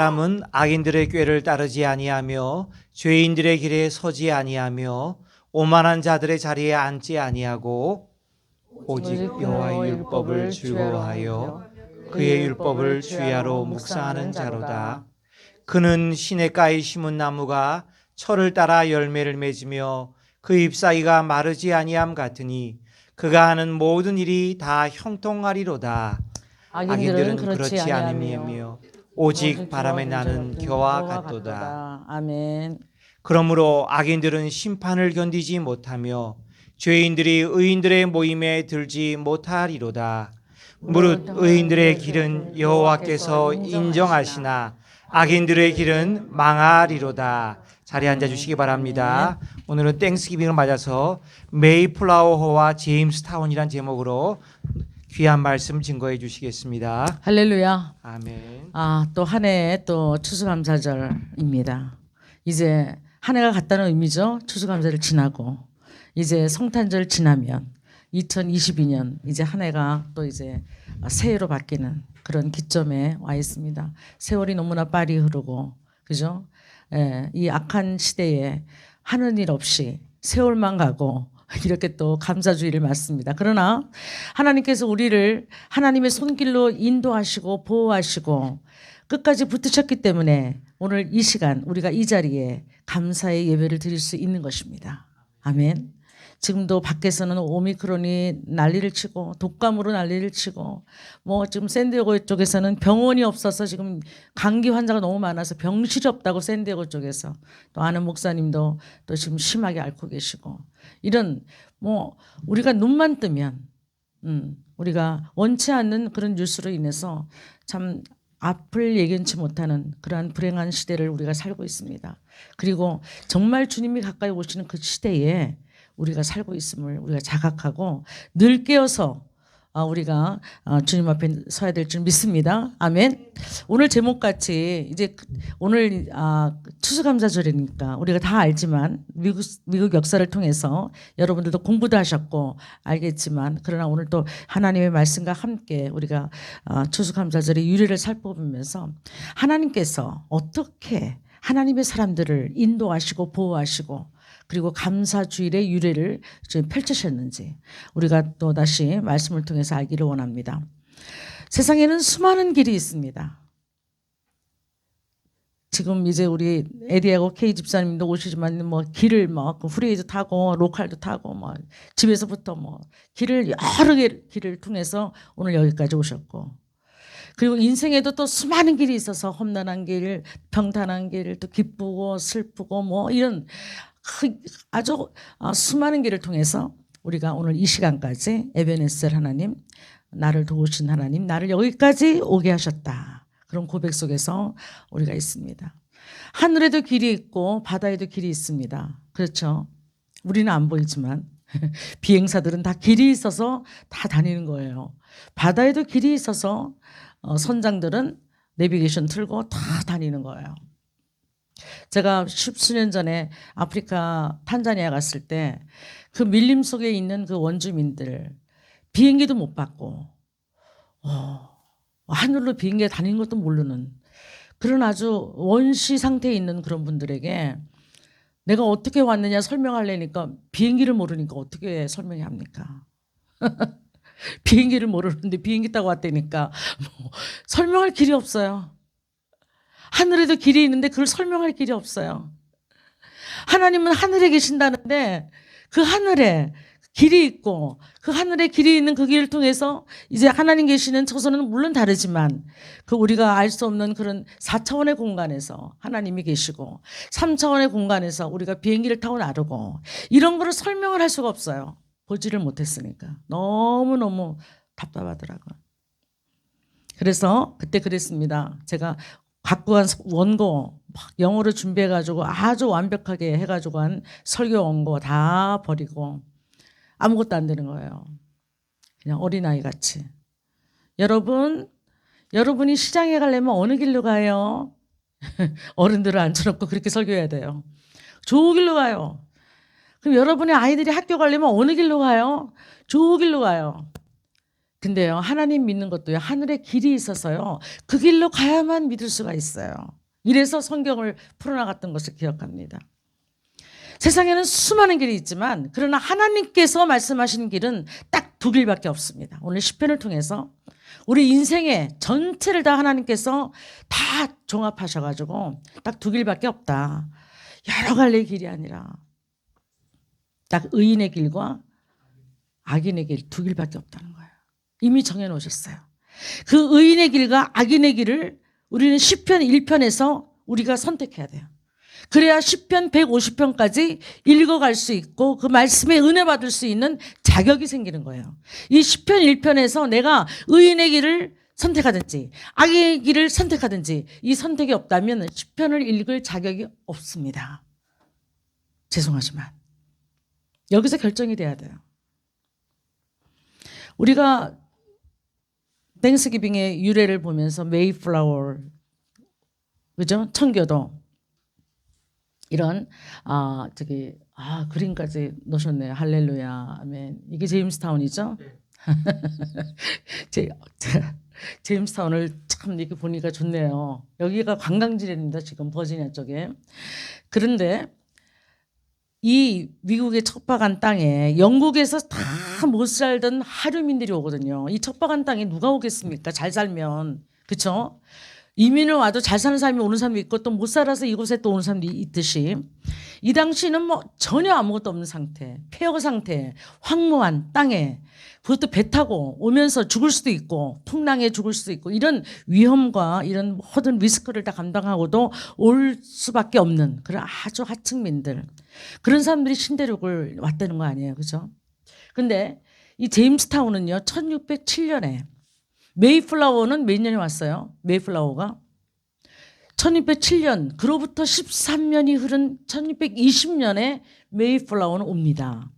사람은 악인들의 꾀를 따르지 아니하며 죄인들의 길에 서지 아니하며 오만한 자들의 자리에 앉지 아니하고 오직 여호와의 율법을 즐거워하여 그의 율법을 주야로 묵상하는 자로다. 그는 시냇가에 심은 나무가 철을 따라 열매를 맺으며 그 잎사귀가 마르지 아니함 같으니 그가 하는 모든 일이 다 형통하리로다. 악인들은 그렇지 않으며 오직 바람에 나는 겨와 같도다. 아멘. 그러므로 악인들은 심판을 견디지 못하며 죄인들이 의인들의 모임에 들지 못하리로다. 무릇 의인들의 길은 여호와께서 인정하시나 악인들의 길은 망하리로다. 자리에 앉아주시기 바랍니다. 오늘은 땡스기빙을 맞아서 메이플라워호와 제임스타운이란 제목으로 귀한 말씀 증거해 주시겠습니다. 할렐루야. 아멘. 또 한 해의 또 추수감사절입니다. 이제 한 해가 갔다는 의미죠. 추수감사를 지나고 이제 성탄절 지나면 2022년 이제 한 해가 또 이제 새해로 바뀌는 그런 기점에 와 있습니다. 세월이 너무나 빨리 흐르고 그죠? 예, 이 악한 시대에 하는 일 없이 세월만 가고 이렇게 또 감사주의를 맞습니다. 그러나 하나님께서 우리를 하나님의 손길로 인도하시고 보호하시고 끝까지 붙드셨기 때문에 오늘 이 시간 우리가 이 자리에 감사의 예배를 드릴 수 있는 것입니다. 아멘. 지금도 밖에서는 오미크론이 난리를 치고 독감으로 난리를 치고 뭐 지금 샌디에고 쪽에서는 병원이 없어서 지금 감기 환자가 너무 많아서 병실이 없다고 샌디에고 쪽에서 또 아는 목사님도 또 지금 심하게 앓고 계시고 이런 뭐 우리가 눈만 뜨면 우리가 원치 않는 그런 뉴스로 인해서 참 앞을 예견치 못하는 그러한 불행한 시대를 우리가 살고 있습니다. 그리고 정말 주님이 가까이 오시는 그 시대에 우리가 살고 있음을 우리가 자각하고 늘 깨어서 우리가 주님 앞에 서야 될 줄 믿습니다. 아멘. 오늘 제목같이 이제 오늘 추수감사절이니까 우리가 다 알지만 미국 역사를 통해서 여러분들도 공부도 하셨고 알겠지만 그러나 오늘 또 하나님의 말씀과 함께 우리가 추수감사절의 유래를 살펴보면서 하나님께서 어떻게 하나님의 사람들을 인도하시고 보호하시고 그리고 감사주일의 유래를 펼치셨는지 우리가 또 다시 말씀을 통해서 알기를 원합니다. 세상에는 수많은 길이 있습니다. 지금 이제 우리 에디하고 K 집사님도 오시지만 뭐 길을 뭐 후레이도 타고 로컬도 타고 뭐 집에서부터 뭐 길을 여러 개 길을 통해서 오늘 여기까지 오셨고 그리고 인생에도 또 수많은 길이 있어서 험난한 길, 평탄한 길, 또 기쁘고 슬프고 뭐 이런 아주 수많은 길을 통해서 우리가 오늘 이 시간까지 에베네셀 하나님, 나를 도우신 하나님, 나를 여기까지 오게 하셨다. 그런 고백 속에서 우리가 있습니다. 하늘에도 길이 있고 바다에도 길이 있습니다. 그렇죠? 우리는 안 보이지만 비행사들은 다 길이 있어서 다 다니는 거예요. 바다에도 길이 있어서 선장들은 내비게이션 틀고 다 다니는 거예요. 제가 십수년 전에 아프리카 탄자니아 갔을 때 그 밀림 속에 있는 그 원주민들 비행기도 못 받고 하늘로 비행기가 다니는 것도 모르는 그런 아주 원시 상태에 있는 그런 분들에게 내가 어떻게 왔느냐 설명하려니까 비행기를 모르니까 어떻게 설명이 합니까? 비행기를 모르는데 비행기 타고 왔다니까 뭐 설명할 길이 없어요. 하늘에도 길이 있는데 그걸 설명할 길이 없어요. 하나님은 하늘에 계신다는데 그 하늘에 길이 있고 그 하늘에 길이 있는 그 길을 통해서 이제 하나님 계시는 처소는 물론 다르지만 그 우리가 알 수 없는 그런 4차원의 공간에서 하나님이 계시고 3차원의 공간에서 우리가 비행기를 타고 나르고 이런 거를 설명을 할 수가 없어요. 보지를 못했으니까 너무너무 답답하더라고요. 그래서 그때 그랬습니다. 제가 갖고 간 원고 막 영어로 준비해가지고 아주 완벽하게 해가지고 한 설교 원고 다 버리고 아무것도 안 되는 거예요. 그냥 어린아이 같이. 여러분이 시장에 가려면 어느 길로 가요? 어른들을 앉혀놓고 그렇게 설교해야 돼요. 저 길로 가요. 그럼 여러분의 아이들이 학교 가려면 어느 길로 가요? 저 길로 가요. 근데요, 하나님 믿는 것도요, 하늘에 길이 있어서요, 그 길로 가야만 믿을 수가 있어요. 이래서 성경을 풀어나갔던 것을 기억합니다. 세상에는 수많은 길이 있지만 그러나 하나님께서 말씀하시는 길은 딱 두 길밖에 없습니다. 오늘 시편을 통해서 우리 인생의 전체를 다 하나님께서 다 종합하셔가지고 딱 두 길밖에 없다. 여러 갈래의 길이 아니라 딱 의인의 길과 악인의 길 두 길밖에 없다는 거예요. 이미 정해놓으셨어요. 그 의인의 길과 악인의 길을 우리는 시편 1편에서 우리가 선택해야 돼요. 그래야 시편 150편까지 읽어갈 수 있고 그 말씀에 은혜 받을 수 있는 자격이 생기는 거예요. 이 시편 1편에서 내가 의인의 길을 선택하든지 악의 길을 선택하든지 이 선택이 없다면 시편을 읽을 자격이 없습니다. 죄송하지만 여기서 결정이 돼야 돼요. 우리가 땡스기빙의 유래를 보면서 메이플라워, 그죠? 청교도 이런 그림까지 넣으셨네요. 할렐루야, 아멘. 이게 제임스타운이죠? 제임스타운을 참 이렇게 보니까 좋네요. 여기가 관광지입니다. 지금 버지니아 쪽에. 그런데 이 미국의 척박한 땅에 영국에서 다 못 살던 하류민들이 오거든요. 이 척박한 땅에 누가 오겠습니까? 잘 살면. 그렇죠? 이민을 와도 잘 사는 사람이 오는 사람도 있고 또 못 살아서 이곳에 또 오는 사람도 있듯이 이 당시는 뭐 전혀 아무것도 없는 상태, 폐허 상태, 황무한 땅에 그것도 배 타고 오면서 죽을 수도 있고 풍랑에 죽을 수도 있고 이런 위험과 이런 모든 리스크를 다 감당하고도 올 수밖에 없는 그런 아주 하층민들, 그런 사람들이 신대륙을 왔다는 거 아니에요. 그죠? 근데 이 제임스타운은요 1607년에 메이플라워는 몇 년이 왔어요? 메이플라워가 1607년, 그로부터 13년이 흐른 1620년에 메이플라워는 옵니다.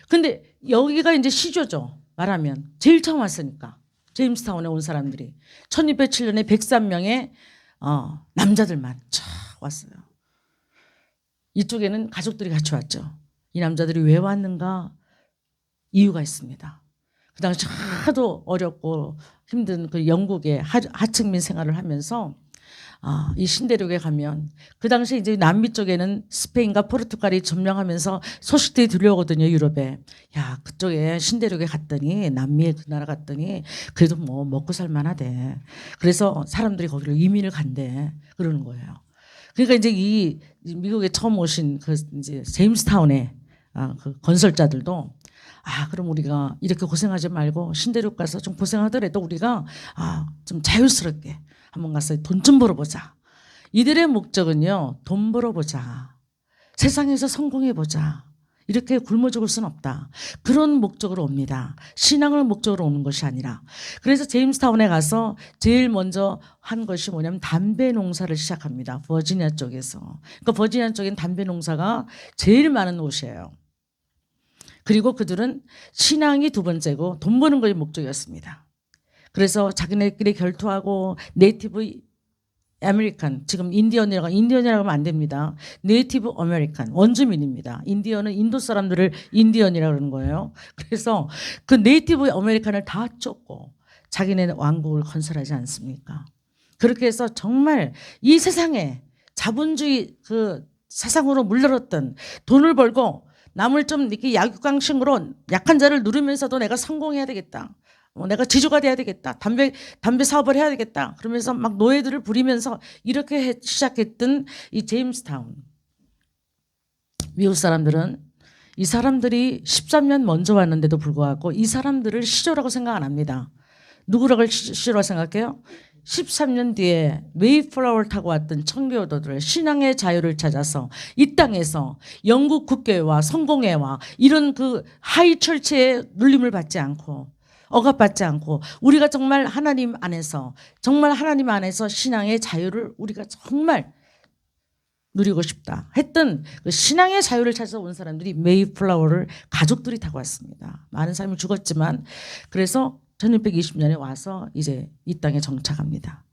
근데 여기가 이제 시조죠. 말하면 제일 처음 왔으니까 제임스타운에 온 사람들이 1607년에 103명의 남자들만 쫙 왔어요. 이쪽에는 가족들이 같이 왔죠. 이 남자들이 왜 왔는가? 이유가 있습니다. 그 당시 하도 어렵고 힘든 그 영국의 하층민 생활을 하면서 이 신대륙에 가면 그 당시 이제 남미 쪽에는 스페인과 포르투갈이 점령하면서 소식들이 들려오거든요. 유럽에. 야, 그쪽에 신대륙에 갔더니 남미에 그 나라 갔더니 그래도 뭐 먹고 살만하대. 그래서 사람들이 거기로 이민을 간대. 그러는 거예요. 그러니까 이제 이 미국에 처음 오신 그 이제 제임스타운의 그 건설자들도 그럼 우리가 이렇게 고생하지 말고 신대륙 가서 좀 고생하더라도 우리가 좀 자유스럽게 한번 가서 돈 좀 벌어보자. 이들의 목적은요, 돈 벌어보자. 세상에서 성공해보자. 이렇게 굶어 죽을 수는 없다. 그런 목적으로 옵니다. 신앙을 목적으로 오는 것이 아니라. 그래서 제임스타운에 가서 제일 먼저 한 것이 뭐냐면 담배 농사를 시작합니다. 버지니아 쪽에서. 그러니까 버지니아 쪽엔 담배 농사가 제일 많은 곳이에요. 그리고 그들은 신앙이 두 번째고 돈 버는 것이 목적이었습니다. 그래서 자기네끼리 결투하고 네이티브 아메리칸, 지금 인디언이라고 하면 안 됩니다. 네이티브 아메리칸, 원주민입니다. 인디언은 인도 사람들을 인디언이라고 그러는 거예요. 그래서 그 네이티브 아메리칸을 다 쫓고 자기네 왕국을 건설하지 않습니까? 그렇게 해서 정말 이 세상에 자본주의 그 사상으로 물들었던 돈을 벌고 남을 좀 이렇게 약육강식으로 약한 자를 누르면서도 내가 성공해야 되겠다. 내가 지주가 돼야 되겠다. 담배 사업을 해야 되겠다. 그러면서 막 노예들을 부리면서 이렇게 시작했던 이 제임스타운. 미국 사람들은 이 사람들이 13년 먼저 왔는데도 불구하고 이 사람들을 시조라고 생각 안 합니다. 누구라고 시조라고 생각해요? 13년 뒤에 메이플라워를 타고 왔던 청교도들 신앙의 자유를 찾아서 이 땅에서 영국 국교회와 성공회와 이런 그 하이처치의 눌림을 받지 않고 억압받지 않고 우리가 정말 하나님 안에서 신앙의 자유를 우리가 정말 누리고 싶다 했던 그 신앙의 자유를 찾아서 온 사람들이 메이플라워를 가족들이 타고 왔습니다. 많은 사람이 죽었지만 그래서 1620년에 와서 이제 이 땅에 정착합니다.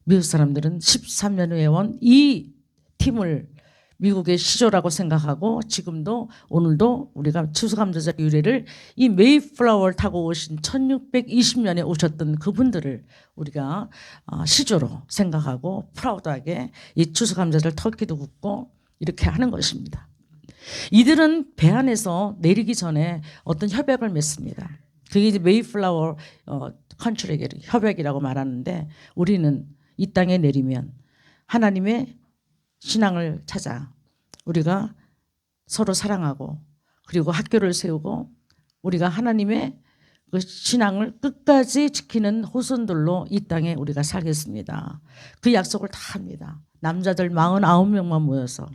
미국 사람들은 13년 후에 온 이 팀을 미국의 시조라고 생각하고 지금도 오늘도 우리가 추수감사절 유래를 이 메이플라워를 타고 오신 1620년에 오셨던 그분들을 우리가 시조로 생각하고 프라우드하게 이 추수감사절 터키도 굽고 이렇게 하는 것입니다. 이들은 배 안에서 내리기 전에 어떤 협약을 맺습니다. 그게 이제 메이플라워 컨트랙 협약이라고 말하는데 우리는 이 땅에 내리면 하나님의 신앙을 찾아 우리가 서로 사랑하고 그리고 학교를 세우고 우리가 하나님의 그 신앙을 끝까지 지키는 후손들로 이 땅에 우리가 살겠습니다. 그 약속을 다 합니다. 남자들 49명만 모여서.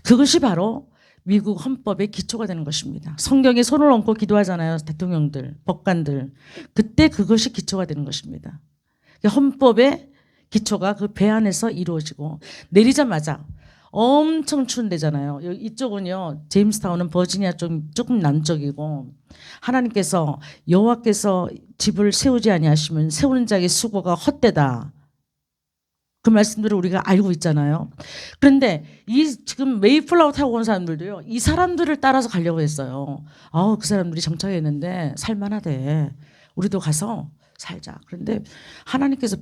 그것이 바로 미국 헌법의 기초가 되는 것입니다. 성경에 손을 얹고 기도하잖아요. 대통령들, 법관들. 그때 그것이 기초가 되는 것입니다. 헌법의 기초가 그 배 안에서 이루어지고 내리자마자 엄청 추운 데잖아요. 이쪽은요. 제임스타운은 버지니아 쪽 조금 남쪽이고 하나님께서 여호와께서 집을 세우지 아니하시면 세우는 자의 수고가 헛되다. 그 말씀들을 우리가 알고 있잖아요. 그런데 이 지금 메이플라워 타고 온 사람들도요. 이 사람들을 따라서 가려고 했어요. 그 사람들이 정착했는데 살만하대. 우리도 가서 살자. 그런데 하나님께서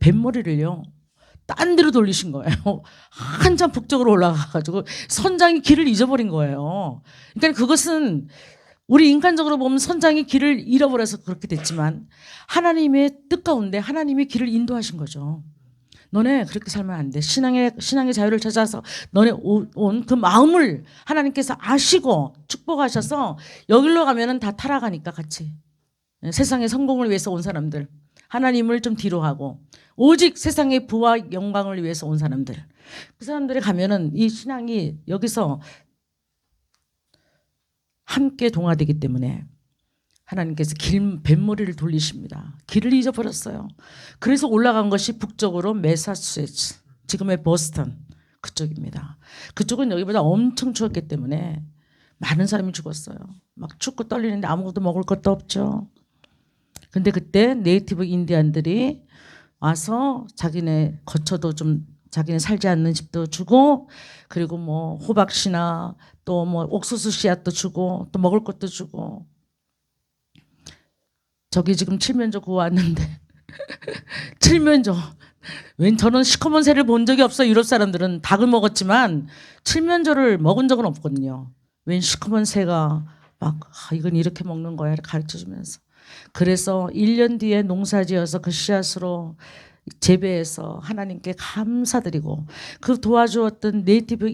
뱃머리를요. 딴 데로 돌리신 거예요. 한참 북쪽으로 올라가가지고 선장이 길을 잊어버린 거예요. 그러니까 그것은 우리 인간적으로 보면 선장이 길을 잃어버려서 그렇게 됐지만 하나님의 뜻 가운데 하나님이 길을 인도하신 거죠. 너네 그렇게 살면 안 돼. 신앙의 자유를 찾아서 너네 온 그 마음을 하나님께서 아시고 축복하셔서 여기로 가면은 다 타락하니까 같이. 세상의 성공을 위해서 온 사람들. 하나님을 좀 뒤로 하고 오직 세상의 부와 영광을 위해서 온 사람들. 그 사람들이 가면은 이 신앙이 여기서 함께 동화되기 때문에 하나님께서 뱃머리를 돌리십니다. 길을 잊어버렸어요. 그래서 올라간 것이 북쪽으로 매사추세츠, 지금의 보스턴 그쪽입니다. 그쪽은 여기보다 엄청 추웠기 때문에 많은 사람이 죽었어요. 막 춥고 떨리는데 아무것도 먹을 것도 없죠. 근데 그때 네이티브 인디안들이 와서 자기네 거처도 좀 자기네 살지 않는 집도 주고 그리고 뭐 호박씨나 또 뭐 옥수수 씨앗도 주고 또 먹을 것도 주고 저기 지금 칠면조 구워왔는데 칠면조 웬 저는 시커먼 새를 본 적이 없어. 유럽 사람들은 닭을 먹었지만 칠면조를 먹은 적은 없거든요. 웬 시커먼 새가 막 이건 이렇게 먹는 거야 가르쳐주면서 그래서 1년 뒤에 농사지어서 그 씨앗으로 재배해서 하나님께 감사드리고 그 도와주었던 네이티브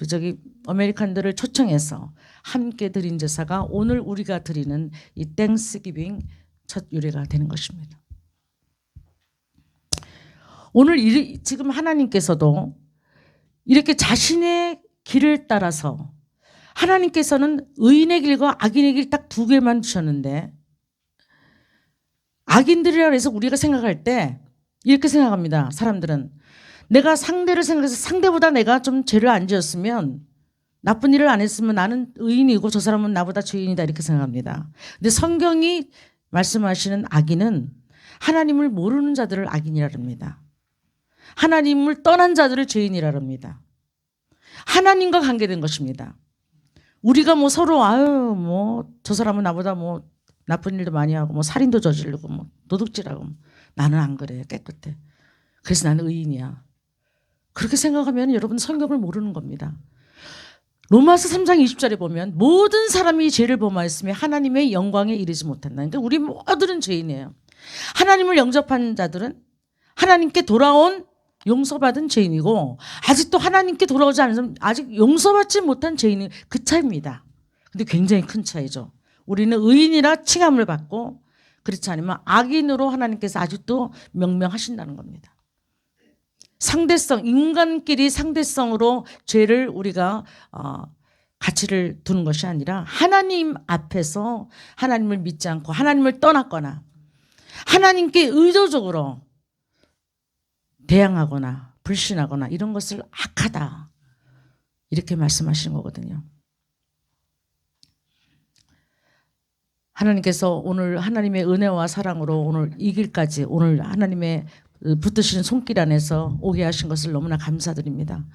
저기 아메리칸들을 초청해서 함께 드린 제사가 오늘 우리가 드리는 이 땡스기빙 첫 유래가 되는 것입니다. 오늘 지금 하나님께서도 이렇게 자신의 길을 따라서 하나님께서는 의인의 길과 악인의 길 딱 두 개만 주셨는데 악인들이라 해서 우리가 생각할 때 이렇게 생각합니다. 사람들은 내가 상대를 생각해서 상대보다 내가 좀 죄를 안 지었으면 나쁜 일을 안 했으면 나는 의인이고 저 사람은 나보다 죄인이다 이렇게 생각합니다. 근데 성경이 말씀하시는 악인은 하나님을 모르는 자들을 악인이라 합니다. 하나님을 떠난 자들을 죄인이라 합니다. 하나님과 관계된 것입니다. 우리가 뭐 서로 뭐 저 사람은 나보다 뭐 나쁜 일도 많이 하고 뭐 살인도 저지르고 뭐 도둑질하고 나는 안 그래 깨끗해. 그래서 나는 의인이야. 그렇게 생각하면 여러분 성경을 모르는 겁니다. 로마서 3장 20절에 보면 모든 사람이 죄를 범하였으며 하나님의 영광에 이르지 못한다. 그러니까 우리 모두는 죄인이에요. 하나님을 영접한 자들은 하나님께 돌아온 용서받은 죄인이고 아직도 하나님께 돌아오지 않은 사람은 아직 용서받지 못한 죄인이 그 차이입니다. 근데 굉장히 큰 차이죠. 우리는 의인이라 칭함을 받고 그렇지 않으면 악인으로 하나님께서 아직도 명명하신다는 겁니다. 상대성, 인간끼리 상대성으로 죄를 우리가 가치를 두는 것이 아니라 하나님 앞에서 하나님을 믿지 않고 하나님을 떠났거나 하나님께 의도적으로 대항하거나 불신하거나 이런 것을 악하다 이렇게 말씀하시는 거거든요. 하나님께서 오늘 하나님의 은혜와 사랑으로 오늘 이 길까지 오늘 하나님의 붙드시는 손길 안에서 오게 하신 것을 너무나 감사드립니다.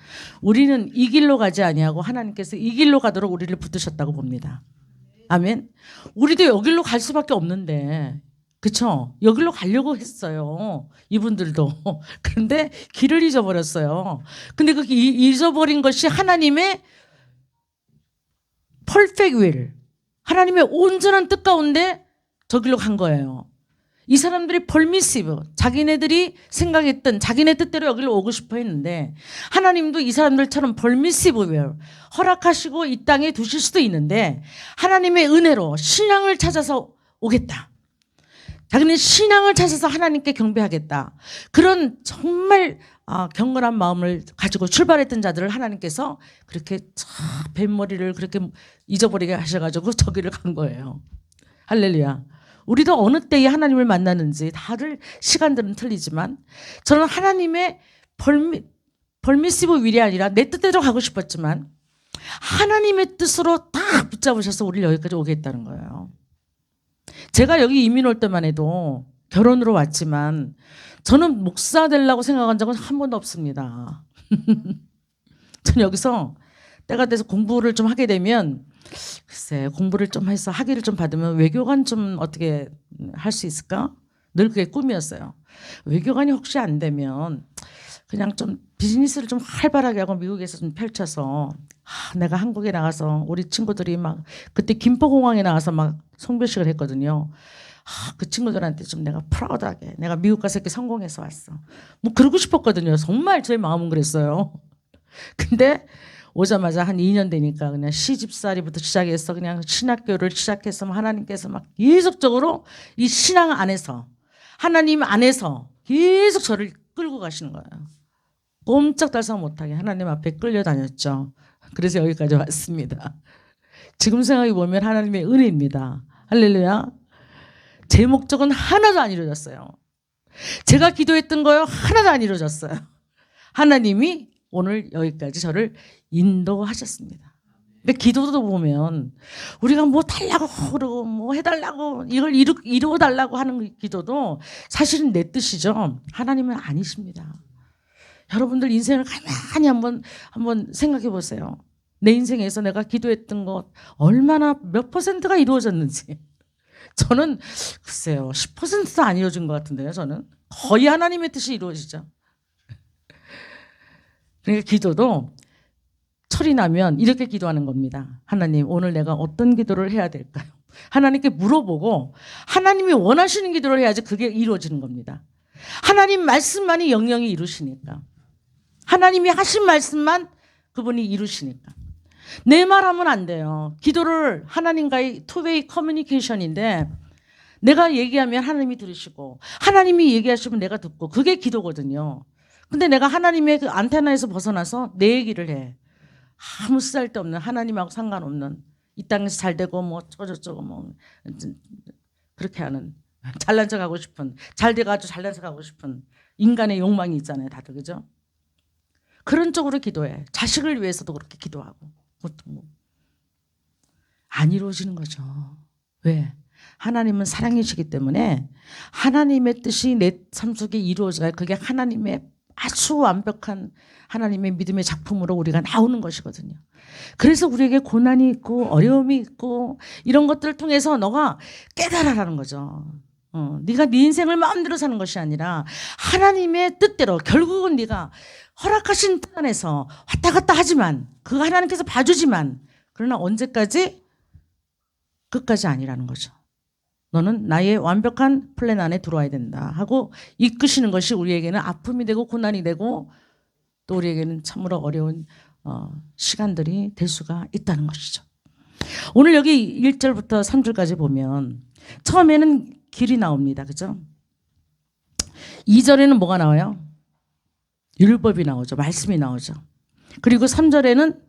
우리는 이 길로 가지 아니하고 하나님께서 이 길로 가도록 우리를 붙드셨다고 봅니다. 아멘. 우리도 여기로 갈 수밖에 없는데, 그쵸? 여기로 가려고 했어요. 이분들도. 그런데 길을 잊어버렸어요. 근데 그 잊어버린 것이 하나님의 퍼펙트 윌, 하나님의 온전한 뜻 가운데 저길로 간 거예요. 이 사람들이 permissive, 자기네들이 생각했던 자기네 뜻대로 여기로 오고 싶어 했는데 하나님도 이 사람들처럼 permissive will, 허락하시고 이 땅에 두실 수도 있는데 하나님의 은혜로 신앙을 찾아서 오겠다. 자기는 신앙을 찾아서 하나님께 경배하겠다. 그런 정말 경건한 마음을 가지고 출발했던 자들을 하나님께서 그렇게 뱃머리를 그렇게 잊어버리게 하셔가지고 저기를 간 거예요. 할렐루야. 우리도 어느 때에 하나님을 만나는지 다들 시간들은 틀리지만 저는 하나님의 벌미시브 윌이 아니라 내 뜻대로 가고 싶었지만 하나님의 뜻으로 딱 붙잡으셔서 우리를 여기까지 오게 했다는 거예요. 제가 여기 이민 올 때만 해도 결혼으로 왔지만 저는 목사 되려고 생각한 적은 한 번도 없습니다. 저는 여기서 때가 돼서 공부를 좀 하게 되면 글쎄 공부를 좀 해서 학위를 좀 받으면 외교관 좀 어떻게 할 수 있을까? 늘 그게 꿈이었어요. 외교관이 혹시 안 되면 그냥 좀 비즈니스를 좀 활발하게 하고 미국에서 좀 펼쳐서 내가 한국에 나가서 우리 친구들이 막 그때 김포공항에 나가서 막 송별식을 했거든요. 그 친구들한테 좀 내가 프라우드하게 내가 미국 가서 이렇게 성공해서 왔어. 뭐 그러고 싶었거든요. 정말 제 마음은 그랬어요. 근데 오자마자 한 2년 되니까 그냥 시집살이부터 시작해서 그냥 신학교를 시작해서 하나님께서 막 계속적으로 이 신앙 안에서 하나님 안에서 계속 저를 끌고 가시는 거예요. 꼼짝달싹 못하게 하나님 앞에 끌려다녔죠. 그래서 여기까지 왔습니다. 지금 생각해 보면 하나님의 은혜입니다. 할렐루야. 제 목적은 하나도 안 이루어졌어요. 제가 기도했던 거요 하나도 안 이루어졌어요. 하나님이 오늘 여기까지 저를 인도하셨습니다. 근데 기도도 보면 우리가 뭐 달라고 그러고 뭐 해달라고 이걸 이루어달라고 하는 기도도 사실은 내 뜻이죠. 하나님은 아니십니다. 여러분들 인생을 가만히 한번 생각해 보세요. 내 인생에서 내가 기도했던 것 얼마나 몇 퍼센트가 이루어졌는지. 저는 글쎄요 10%도 안 이루어진 것 같은데요. 저는 거의 하나님의 뜻이 이루어지죠. 그러니까 기도도 철이 나면 이렇게 기도하는 겁니다. 하나님 오늘 내가 어떤 기도를 해야 될까요? 하나님께 물어보고 하나님이 원하시는 기도를 해야지 그게 이루어지는 겁니다. 하나님 말씀만이 영영이 이루시니까. 하나님이 하신 말씀만 그분이 이루시니까. 내 말하면 안 돼요. 기도를 하나님과의 투웨이 커뮤니케이션인데 내가 얘기하면 하나님이 들으시고 하나님이 얘기하시면 내가 듣고 그게 기도거든요. 근데 내가 하나님의 그 안테나에서 벗어나서 내 얘기를 해. 아무 쓸데없는 하나님하고 상관없는 이 땅에서 잘 되고 뭐 저저저고 뭐 그렇게 하는 잘난 척하고 싶은 잘 돼가지고 잘난 척하고 싶은 인간의 욕망이 있잖아요. 다들 그죠? 그런 쪽으로 기도해. 자식을 위해서도 그렇게 기도하고 보통 안 이루어지는 거죠. 왜? 하나님은 사랑이시기 때문에 하나님의 뜻이 내 삶 속에 이루어져야 그게 하나님의 아주 완벽한 하나님의 믿음의 작품으로 우리가 나오는 것이거든요. 그래서 우리에게 고난이 있고 어려움이 있고 이런 것들을 통해서 너가 깨달아라는 거죠. 네가 네 인생을 마음대로 사는 것이 아니라 하나님의 뜻대로 결국은 네가 허락하신 뜻 안에서 왔다 갔다 하지만 그거 하나님께서 봐주지만 그러나 언제까지? 끝까지 아니라는 거죠. 너는 나의 완벽한 플랜 안에 들어와야 된다 하고 이끄시는 것이 우리에게는 아픔이 되고 고난이 되고 또 우리에게는 참으로 어려운 시간들이 될 수가 있다는 것이죠. 오늘 여기 1절부터 3절까지 보면 처음에는 길이 나옵니다. 그죠? 2절에는 뭐가 나와요? 율법이 나오죠. 말씀이 나오죠. 그리고 3절에는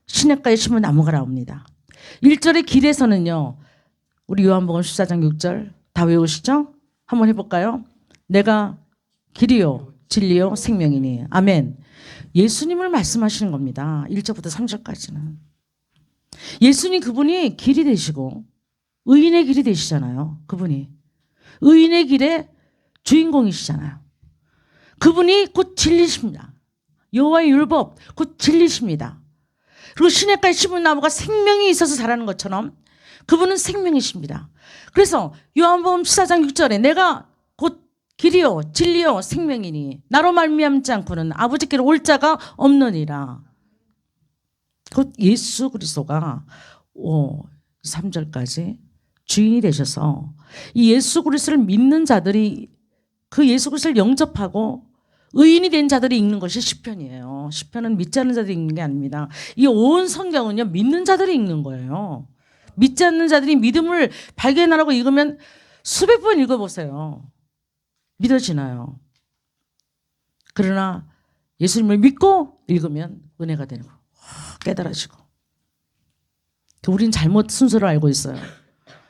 시냇가에 심은 나무가 나옵니다. 1절의 길에서는요. 우리 요한복음 14장 6절 다 외우시죠? 한번 해볼까요? 내가 길이요 진리요 생명이니. 아멘. 예수님을 말씀하시는 겁니다. 1절부터 3절까지는. 예수님 그분이 길이 되시고 의인의 길이 되시잖아요. 그분이. 의인의 길의 주인공이시잖아요. 그분이 곧 진리십니다. 여호와의 율법 곧 진리십니다. 그리고 시냇가에 심은 나무가 생명이 있어서 자라는 것처럼 그분은 생명이십니다. 그래서 요한복음 14장 6절에 내가 곧 길이요 진리요 생명이니 나로 말미암지 않고는 아버지께로 올 자가 없느니라. 곧 예수 그리스도가 3절까지 주인이 되셔서 이 예수 그리스도를 믿는 자들이 그 예수 그리스도를 영접하고 의인이 된 자들이 읽는 것이 시편이에요. 시편은 믿지 않는 자들이 읽는 게 아닙니다. 이 온 성경은요 믿는 자들이 읽는 거예요. 믿지 않는 자들이 믿음을 발견하라고 읽으면 수백 번 읽어보세요. 믿어지나요? 그러나 예수님을 믿고 읽으면 은혜가 되는 거 깨달아지고. 우린 잘못 순서를 알고 있어요.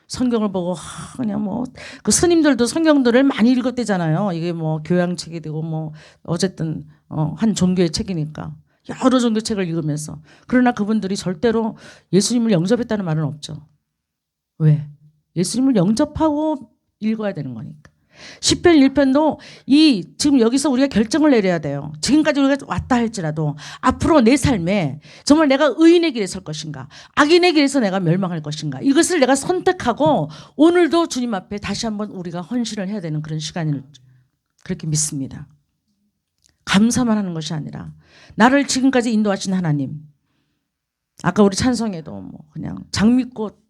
성경을 보고 그냥 뭐 그 스님들도 성경들을 많이 읽었대잖아요. 이게 뭐 교양책이 되고 뭐 어쨌든 한 종교의 책이니까 여러 종교 책을 읽으면서. 그러나 그분들이 절대로 예수님을 영접했다는 말은 없죠. 왜? 예수님을 영접하고 읽어야 되는 거니까. 10편 1편도 지금 여기서 우리가 결정을 내려야 돼요. 지금까지 우리가 왔다 할지라도 앞으로 내 삶에 정말 내가 의인의 길에 설 것인가 악인의 길에서 내가 멸망할 것인가 이것을 내가 선택하고 오늘도 주님 앞에 다시 한번 우리가 헌신을 해야 되는 그런 시간을 그렇게 믿습니다. 감사만 하는 것이 아니라 나를 지금까지 인도하신 하나님, 아까 우리 찬송에도 뭐 그냥 장미꽃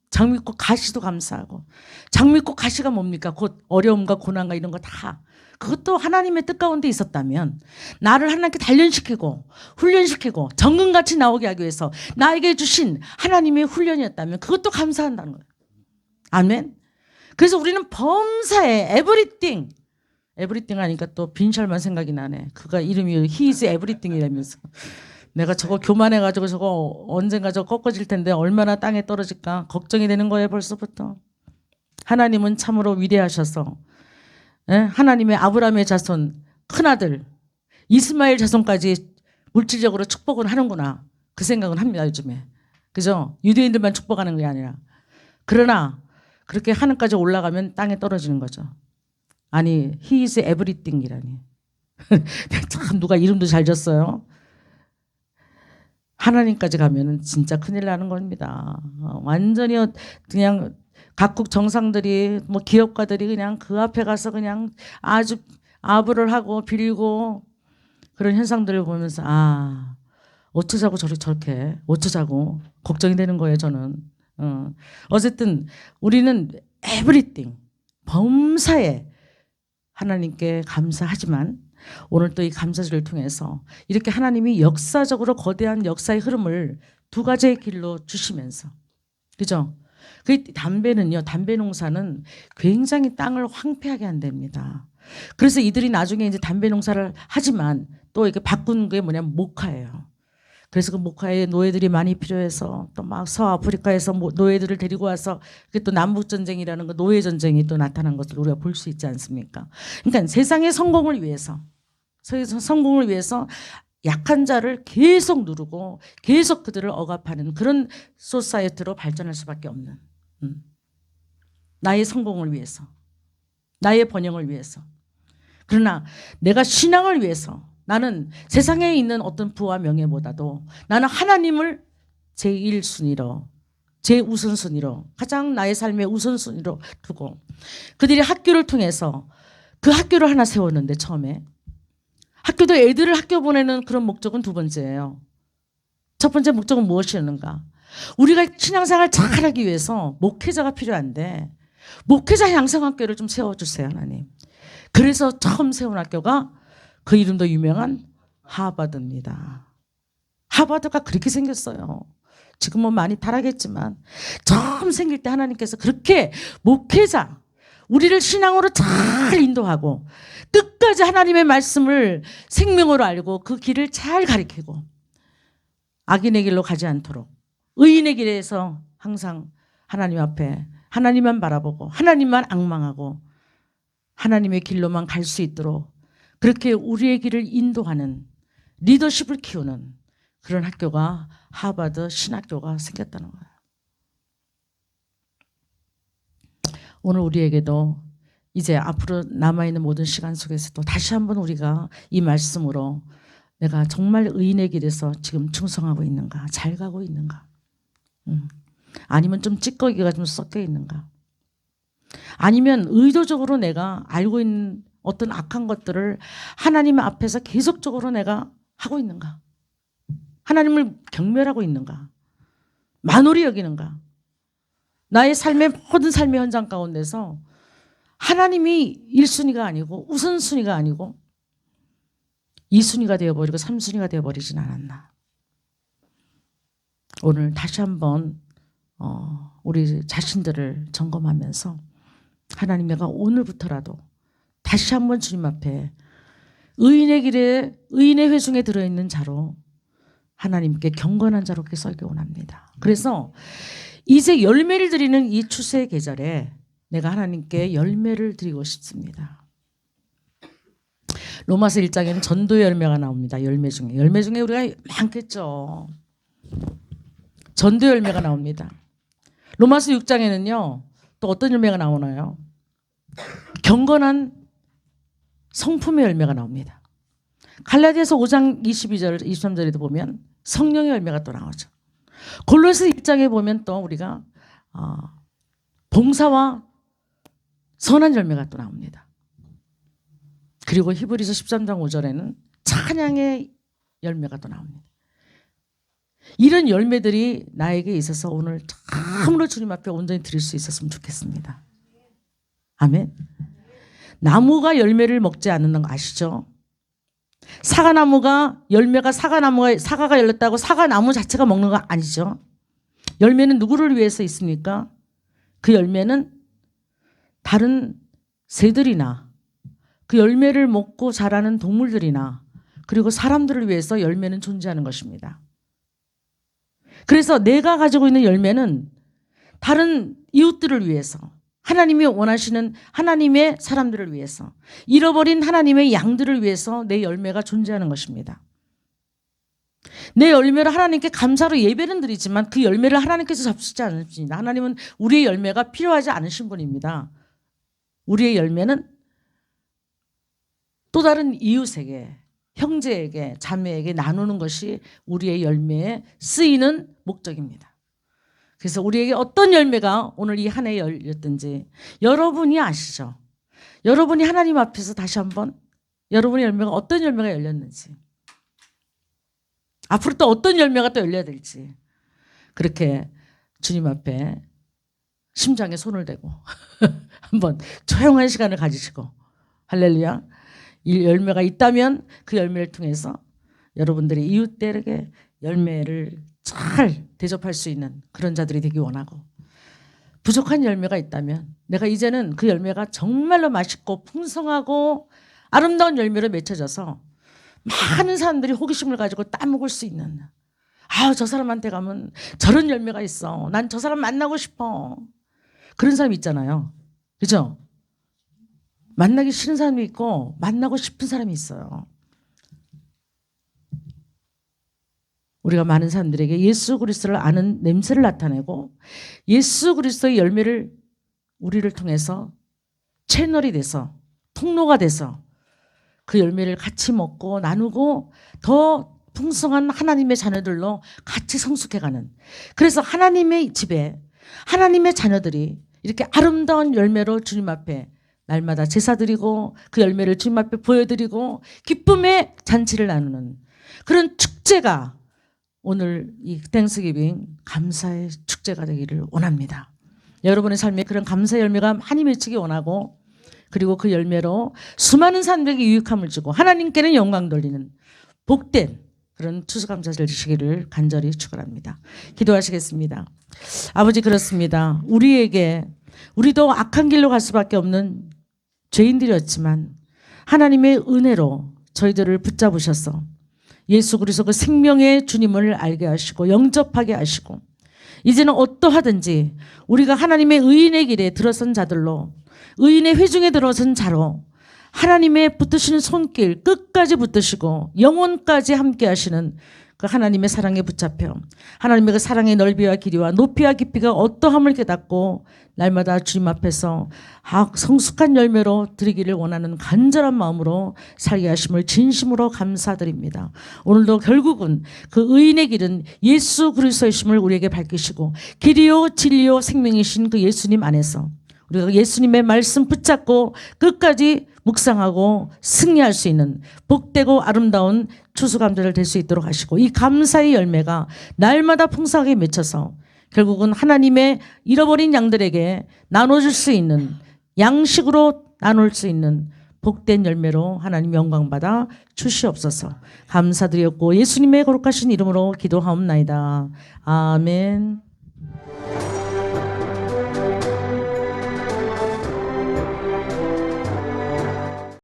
가시도 감사하고. 장미꽃 가시가 뭡니까? 곧 어려움과 고난과 이런 거 다 그것도 하나님의 뜻 가운데 있었다면 나를 하나님께 단련시키고 훈련시키고 정금같이 나오게 하기 위해서 나에게 주신 하나님의 훈련이었다면 그것도 감사한다는 거예요. 아멘. 그래서 우리는 범사에 에브리띵 하니까 또 빈셜만 생각이 나네. 그가 이름이 He is everything이라면서. 내가 저거 교만해가지고 저거 언젠가 저거 꺾어질 텐데 얼마나 땅에 떨어질까 걱정이 되는 거예요. 벌써부터. 하나님은 참으로 위대하셔서 하나님의 아브라함의 자손 큰아들 이스마엘 자손까지 물질적으로 축복을 하는구나. 그 생각은 합니다. 요즘에. 그죠? 유대인들만 축복하는 게 아니라. 그러나 그렇게 하늘까지 올라가면 땅에 떨어지는 거죠. 아니 He is everything이라니. 참 누가 이름도 잘 졌어요. 하나님까지 가면은 진짜 큰일 나는 겁니다. 완전히 그냥 각국 정상들이 뭐 기업가들이 그냥 그 앞에 가서 그냥 아주 아부를 하고 빌고 그런 현상들을 보면서 어쩌자고 저렇게 어쩌자고 걱정이 되는 거예요. 저는. 어쨌든 우리는 에브리띵 범사에 하나님께 감사하지만 오늘 또 이 감사절을 통해서 이렇게 하나님이 역사적으로 거대한 역사의 흐름을 두 가지의 길로 주시면서 그죠? 그 담배 농사는 굉장히 땅을 황폐하게 한답니다. 그래서 이들이 나중에 이제 담배 농사를 하지만 또 이렇게 바꾼 게 뭐냐면 목화예요. 그래서 그 목화에 노예들이 많이 필요해서 또 막 서아프리카에서 노예들을 데리고 와서 그게 또 남북전쟁이라는 거 노예 전쟁이 또 나타난 것을 우리가 볼 수 있지 않습니까? 그러니까 세상의 성공을 위해서 약한 자를 계속 누르고 계속 그들을 억압하는 그런 소사이어티로 발전할 수밖에 없는 나의 성공을 위해서 나의 번영을 위해서. 그러나 내가 신앙을 위해서 나는 세상에 있는 어떤 부와 명예보다도 나는 하나님을 제1순위로 제 우선순위로 가장 나의 삶의 우선순위로 두고 그들이 학교를 통해서 그 학교를 하나 세웠는데 처음에 학교도 애들을 학교 보내는 그런 목적은 두 번째예요. 첫 번째 목적은 무엇이었는가? 우리가 신앙생활 잘하기 위해서 목회자가 필요한데 목회자 양성학교를 좀 세워주세요. 하나님. 그래서 처음 세운 학교가 그 이름도 유명한 하버드입니다. 하버드가 그렇게 생겼어요. 지금은 많이 타락했지만 처음 생길 때 하나님께서 그렇게 목회자 우리를 신앙으로 잘 인도하고 끝까지 하나님의 말씀을 생명으로 알고 그 길을 잘 가리키고 악인의 길로 가지 않도록 의인의 길에서 항상 하나님 앞에 하나님만 바라보고 하나님만 앙망하고 하나님의 길로만 갈 수 있도록 그렇게 우리의 길을 인도하는 리더십을 키우는 그런 학교가 하버드 신학교가 생겼다는 거예요. 오늘 우리에게도 이제 앞으로 남아있는 모든 시간 속에서도 다시 한번 우리가 이 말씀으로 내가 정말 의인의 길에서 지금 충성하고 있는가, 잘 가고 있는가, 아니면 좀 찌꺼기가 좀 섞여 있는가, 아니면 의도적으로 내가 알고 있는 어떤 악한 것들을 하나님 앞에서 계속적으로 내가 하고 있는가, 하나님을 경멸하고 있는가, 만홀히 여기는가, 나의 삶의 모든 삶의 현장 가운데서 하나님이 1순위가 아니고 우선순위가 아니고 2순위가 되어버리고 3순위가 되어버리진 않았나. 오늘 다시 한번 우리 자신들을 점검하면서 하나님, 내가 오늘부터라도 다시 한번 주님 앞에 의인의 길에, 의인의 회중에 들어있는 자로 하나님께 경건한 자로게 썰기 원합니다. 그래서 이제 열매를 드리는 이 추수의 계절에 내가 하나님께 열매를 드리고 싶습니다. 로마서 1장에는 전도의 열매가 나옵니다. 열매 중에 우리가 많겠죠. 전도의 열매가 나옵니다. 로마서 6장에는요 또 어떤 열매가 나오나요? 경건한 성품의 열매가 나옵니다. 갈라디아서 5장 22절 23절에도 보면 성령의 열매가 또 나오죠. 골로새 1장에 보면 또 우리가 봉사와 선한 열매가 또 나옵니다. 그리고 히브리서 13장 5절에는 찬양의 열매가 또 나옵니다. 이런 열매들이 나에게 있어서 오늘 참으로 주님 앞에 온전히 드릴 수 있었으면 좋겠습니다. 아멘. 나무가 열매를 먹지 않는 거 아시죠? 사과나무가 열매가 사과가 열렸다고 사과나무 자체가 먹는 거 아니죠? 열매는 누구를 위해서 있습니까? 그 열매는 다른 새들이나 그 열매를 먹고 자라는 동물들이나 그리고 사람들을 위해서 열매는 존재하는 것입니다. 그래서 내가 가지고 있는 열매는 다른 이웃들을 위해서, 하나님이 원하시는 하나님의 사람들을 위해서, 잃어버린 하나님의 양들을 위해서 내 열매가 존재하는 것입니다. 내 열매를 하나님께 감사로 예배는 드리지만 그 열매를 하나님께서 잡수지 않으십니다. 하나님은 우리의 열매가 필요하지 않으신 분입니다. 우리의 열매는 또 다른 이웃에게, 형제에게, 자매에게 나누는 것이 우리의 열매에 쓰이는 목적입니다. 그래서 우리에게 어떤 열매가 오늘 이 한 해에 열렸든지 여러분이 아시죠? 여러분이 하나님 앞에서 다시 한번 여러분의 열매가 어떤 열매가 열렸는지, 앞으로 또 어떤 열매가 또 열려야 될지, 그렇게 주님 앞에 심장에 손을 대고 한번 조용한 시간을 가지시고, 할렐루야, 이 열매가 있다면 그 열매를 통해서 여러분들이 이웃들에게 열매를 잘 대접할 수 있는 그런 자들이 되기 원하고, 부족한 열매가 있다면 내가 이제는 그 열매가 정말로 맛있고 풍성하고 아름다운 열매로 맺혀져서 많은 사람들이 호기심을 가지고 따먹을 수 있는, 저 사람한테 가면 저런 열매가 있어, 난 저 사람 만나고 싶어, 그런 사람 있잖아요. 그죠? 만나기 싫은 사람이 있고 만나고 싶은 사람이 있어요. 우리가 많은 사람들에게 예수 그리스도를 아는 냄새를 나타내고 예수 그리스도의 열매를 우리를 통해서 채널이 돼서, 통로가 돼서 그 열매를 같이 먹고 나누고 더 풍성한 하나님의 자녀들로 같이 성숙해가는, 그래서 하나님의 집에 하나님의 자녀들이 이렇게 아름다운 열매로 주님 앞에 날마다 제사 드리고 그 열매를 주님 앞에 보여드리고 기쁨의 잔치를 나누는 그런 축제가 오늘 이 땡스기빙 감사의 축제가 되기를 원합니다. 여러분의 삶에 그런 감사의 열매가 많이 맺히기 원하고, 그리고 그 열매로 수많은 사람들에게 유익함을 주고 하나님께는 영광 돌리는 복된 그런 추수감사를 주시기를 간절히 축원합니다. 기도하시겠습니다. 아버지, 그렇습니다. 우리도 악한 길로 갈 수밖에 없는 죄인들이었지만 하나님의 은혜로 저희들을 붙잡으셔서 예수 그리스도 그 생명의 주님을 알게 하시고 영접하게 하시고, 이제는 어떠하든지 우리가 하나님의 의인의 길에 들어선 자들로, 의인의 회중에 들어선 자로 하나님의 붙드시는 손길 끝까지 붙드시고 영원까지 함께 하시는 그 하나님의 사랑에 붙잡혀 하나님의 그 사랑의 넓이와 길이와 높이와 깊이가 어떠함을 깨닫고 날마다 주님 앞에서 성숙한 열매로 드리기를 원하는 간절한 마음으로 살게 하심을 진심으로 감사드립니다. 오늘도 결국은 그 의인의 길은 예수 그리스도이심을 우리에게 밝히시고 길이요 진리요 생명이신 그 예수님 안에서 우리가 예수님의 말씀 붙잡고 끝까지 묵상하고 승리할 수 있는 복되고 아름다운 추수감사를 될 수 있도록 하시고 이 감사의 열매가 날마다 풍성하게 맺혀서 결국은 하나님의 잃어버린 양들에게 나눠줄 수 있는 양식으로 나눌 수 있는 복된 열매로 하나님 영광받아 주시옵소서. 감사드렸고 예수님의 거룩하신 이름으로 기도하옵나이다. 아멘.